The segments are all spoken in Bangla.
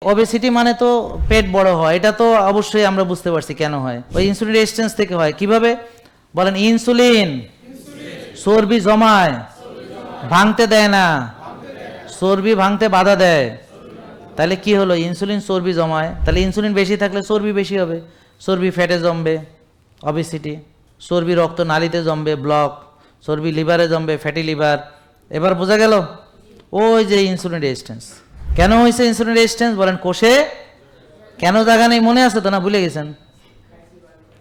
ওবেসিটি মানে তো পেট বড় হয়, এটা তো অবশ্যই আমরা বুঝতে পারছি কেন হয়। ওই ইনসুলিন রেজিস্ট্যান্স থেকে হয়। কিভাবে বলেন? ইনসুলিন চর্বি জমায়, ভাঙতে দেয় না, চর্বি ভাঙতে বাধা দেয়। তাহলে কি হলো? ইনসুলিন চর্বি জমায়, তাহলে ইনসুলিন বেশি থাকলে চর্বি বেশি হবে, চর্বি ফ্যাটে জমবে, অবেসিটি। চর্বি রক্ত নালীতে জমবে, ব্লক। চর্বি লিভারে জমবে, ফ্যাটি লিভার। এবার বোঝা গেল? ওই যে ইনসুলিন রেজিস্ট্যান্স কেন হয়েছে? ইনসুলিন রেজিস্ট্যান্স বলেন কোষে কেন জায়গা নেই, মনে আছে তো না? ভুলে গেছেন?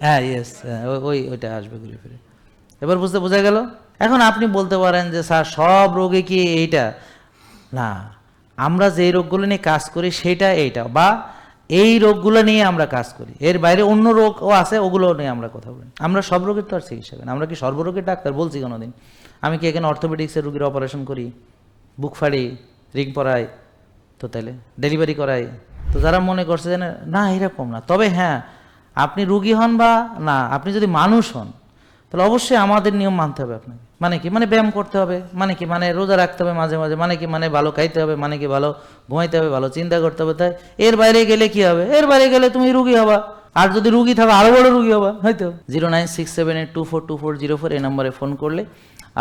হ্যাঁ, ইয়েস, ওইটা আসবে ঘুরে ফিরে। এবার বোঝা গেল? এখন আপনি বলতে পারেন যে স্যার সব রোগে কি এইটা না, আমরা যে রোগগুলো নিয়ে কাজ করি সেটা এইটা, বা এই রোগগুলো নিয়ে আমরা কাজ করি, এর বাইরে অন্য রোগও আছে, ওগুলো নিয়ে আমরা কথা বলি। আমরা সব রোগের তো আর চিকিৎসা করি, আমরা কি সর্বরোগের ডাক্তার বলছি কোনোদিন? আমি কি এখানে অর্থোপেডিক্সের রোগীর অপারেশন করি, বুক ফাড়ি, রিং পরাই, তো তাহলে ডেলিভারি করাই? তো যারা মনে করছে যে না এরকম না, তবে হ্যাঁ আপনি রুগী হন বা না, আপনি যদি মানুষ হন তাহলে অবশ্যই আমাদের নিয়ম মানতে হবে আপনাকে। মানে কি? মানে ব্যায়াম করতে হবে, মানে কি? মানে রোজা রাখতে হবে মাঝে মাঝে, মানে কি? মানে ভালো খাইতে হবে, মানে কি? ভালো ঘুমাইতে হবে, ভালো চিন্তা করতে হবে। তাই এর বাইরে গেলে কি হবে? এর বাইরে গেলে তুমি রুগী হবা, আর যদি রুগী থাকো আরো বড় রুগী হবা হয়তো। 09678242404 এই নম্বরে ফোন করলে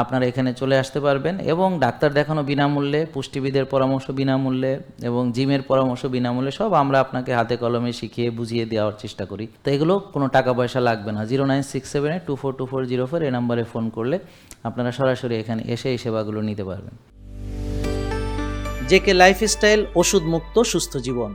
আপনারা এখানে চলে আসতে পারবেন, এবং ডাক্তার দেখানো বিনামূল্যে, পুষ্টিবিদের পরামর্শ বিনামূল্যে, এবং জিমের পরামর্শ বিনামূল্যে, সব আমরা আপনাকে হাতে কলমে শিখিয়ে বুঝিয়ে দেওয়ার চেষ্টা করি। তো এগুলো কোনো টাকা পয়সা লাগবে না। 09678242404 এই নম্বরে ফোন করলে আপনারা সরাসরি এখানে এসে এই সেবাগুলো নিতে পারবেন। জেকে লাইফস্টাইল, ওষুধ মুক্ত সুস্থ জীবন।